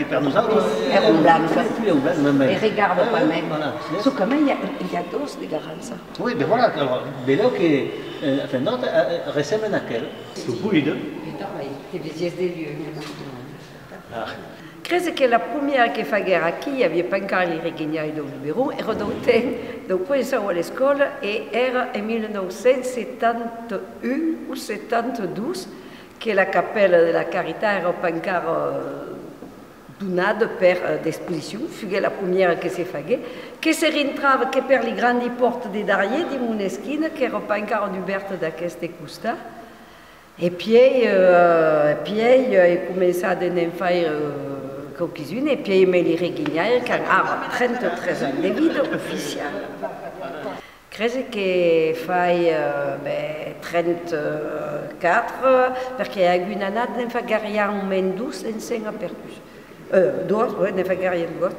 que per nosaltres era un blanc. I regarda pas même. Sauf que il y a dos de garança. Oui, mais voilà, alors, veieu que, enfin, nosaltres resem en aquel, que buida. Te veies de lieu. Crec que la première que faguera aquí, hi havia pas encara l'Ireguinhai del Luberon, era del temps del començau a l'escola i era en 1971 o 72 que la capella de la Caritat era pas encara donada per d'exposició, fugué la première que se fagué, que se rintrava que per les grandi porte de darrière de Monesquina, que era pas encara oberta d'aquesta costat. E poi he començat a fer qualcuna, e poi me l'Ireguinhai, que aveva 33 anys de vida oficial. Crec que fai 34, perché a una annata ne fagariam almeno due ensenyaments apertus. Ne fagariam due.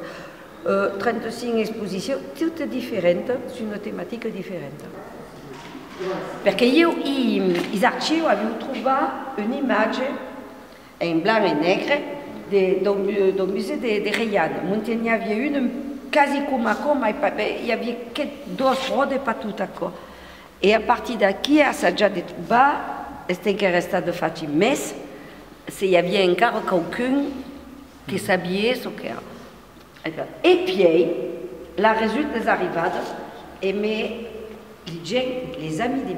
35 esposicions, tutte differenti, su una tematica differente. Perché io, gli archivi, avevo trovato un'immagine in bianco e nero del museo di Rayanne. Montaigne aveva una quasi come a ma il y avait que due rode per tutta cosa. E a partire da qui, assaggiato di trovare, è restato fatto in messa, se il y avait ancora qualcuno che sapeva ce che era. E poi, la risulta è arrivata e les amis de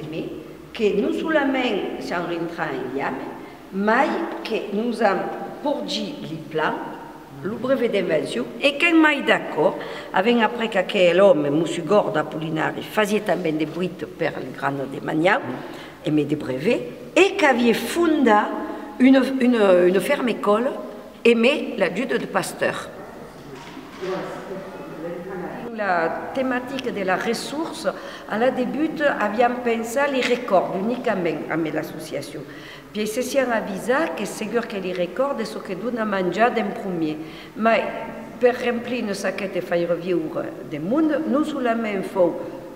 me, che non solamente siamo rientrati in Liame, ma che nous abbiamo porgi il plan, il brevet d'invention, e che mai d'accordo, avendo après che l'uomo, M. Gorda Apollinari, faceva també des bruits per il grano de Magnau, e me des brevets, e che aveva fondato una ferme école, e me l'adjude de Pasteur. La thématique de la ressource, à la début, aviam pensé les records uniquement à l'association. Puis se siamo avvisati che sicuro che li recordi so che dona mangiare in premier. Ma per riempire una sacchetta e fare vivere del mondo, non solamente fa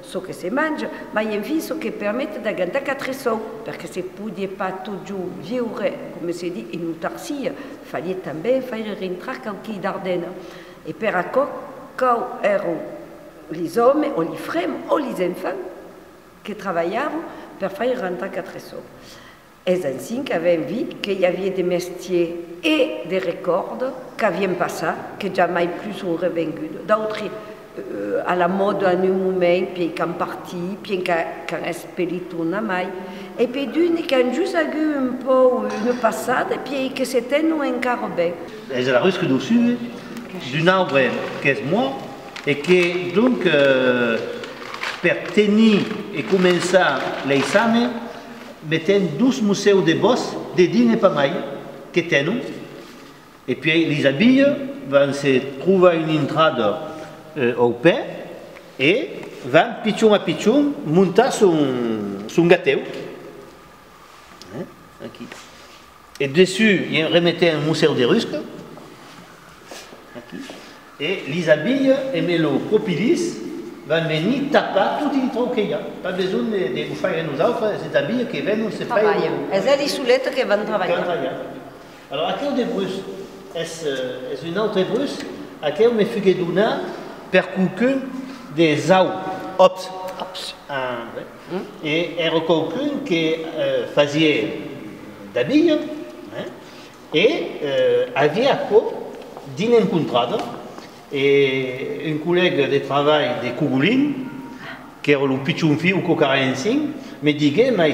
so che si mangia, ma infine so che permette di gagnare 4 soldi, perché se podia pas tutto vivere, come si dice, in autarcia, fallait també fare rientrare qualche d'Ardena. E per accordo, quand erano les hommes, o les frères, o les enfants che travaillavano per fare rentrer 4 soldi. Et ainsi qu'avons vu qu'il y avait des métiers et des records qui viennent passer, que jamais plus sont revenus. D'autres à la mode à un moment, puis qui sont partis, puis qui ont expédié tout le mai. Et puis d'une qui ont juste eu un peu une passade, et puis que c'était nous encore bien. C'est la risque dessus d'un arbre qui est mort, et qui donc, per tenir et commencer l'examen, mettons 12 musées de boss dédiés pas mal que tenu, et puis les abilles vont se trouver une entrée au pain et vont pichon à pichon monter son gâteau. Et dessus, ils remettaient un musée de rusque. Et les abilles et le copilis vont venir taper tout le temps qu'il y a. Pas besoin de faire nous autres, ces abilles qui viennent se faire. C'est les soulettes qui vont travailler. Alors, à quel de Bruce est une autre Bruce à quel me fut donné per quelqu'un des aux ops. Et era quelqu'un qui faisait d'habilles et avait à quoi d'une rencontre. Et un collègue de travail de Cougulin, qui est le pichon fille ou cocarensin, me disait, mais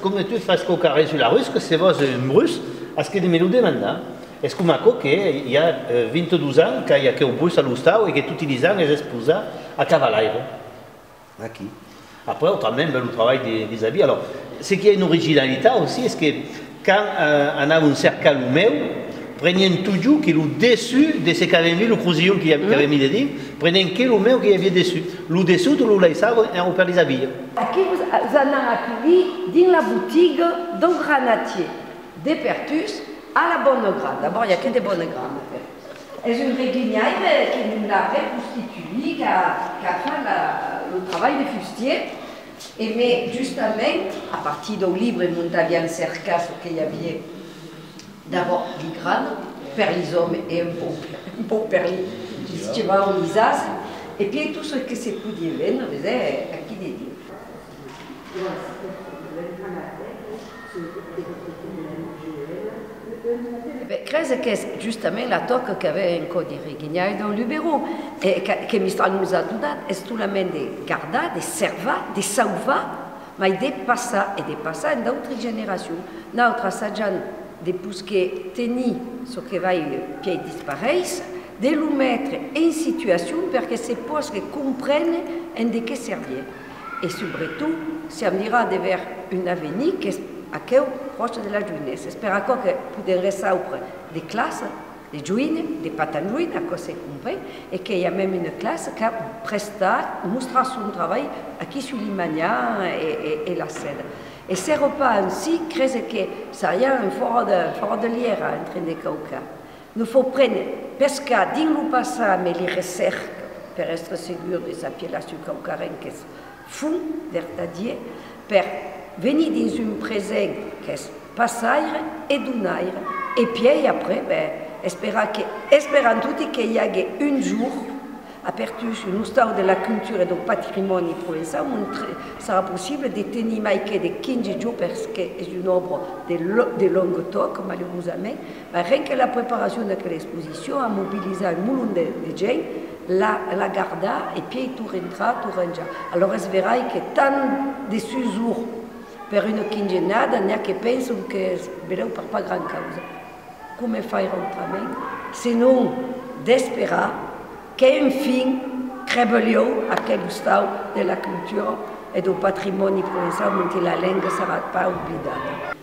comme tu fais cocaré sur la russe, c'est un russe, est-ce que me le demande? Est-ce que il y a 22 ans, qu'il y a un bus à l'Ustau et que tous les ans, ils exposent à Cavalaire. Après, autrement, le travail des habits. Alors, ce qui est une originalité aussi, c'est que quand on a un cercle humain, prenien toujours qui est au-dessus de ce qu'avait mis le crousillon qui avait mis dedans, prenien que le même qui avait dessus. Le dessous de l'oulaïsavo et on perd les habits. Aquí vous en accueilli dans la boutique d'un granatier, des pertus à la bonne grade. D'abord, il n'y a que des bonnes grades. C'est une réguinière qui nous l'a reconstitué, qui a fait le travail des fustiers. Et mais justement, à partir du livre, nous avions cercé ce qu'il y avait. D'abord, les grades, per gli uomini e un po' per gli stivali lisasi, e poi tutto ciò che si può dire, non è a chi di dire. Credo che giustamente la tocca che aveva un di Righignai dans le bureau e che mi stanno usando è solamente di guardare, di osservare, di salvare, ma di passare in altre generazioni. Noi sappiamo dopo che teni ciò che va piedi disparare, di lo mettere in situazione perché si possa comprendere di che serve. E soprattutto si dirà di avere un avvenir che a che proche della gioventù. Spero che possiamo restare di classe, di giovani, di patangioni, a cosa si comprende, e che sia même una classe che presta, mostra son lavoro a chi sull'Imagna e la sede. E se pas ainsi, credo che sarebbe un foro de liera in train di cauca. Noi dobbiamo prendere, pescare, di lo passare, ma le ricerche per essere sicuri di sapere la sucaucarenche fu verdaderie, per venir dans un présent qui est passaire et donaire. Et puis après, espérons tutti qu'il y ait un jour, aperçu sur le stade de la culture et du patrimoine provençal, sera possible de tenir maïké de 15 jours parce que c'est un nombre de longues talks, malheureusement. Mais rien que la préparation de l'exposition a mobilisé un million de gens, la garda et puis tout rentra. Alors, je verrai que tant de jours per una quinzenada neanche penso che verrò per pas gran causa. Come fare autramente? Se non desperare che infine crebelliò a quello stato della cultura e del patrimonio provençale, mentre la lingua sarà pas obbligata.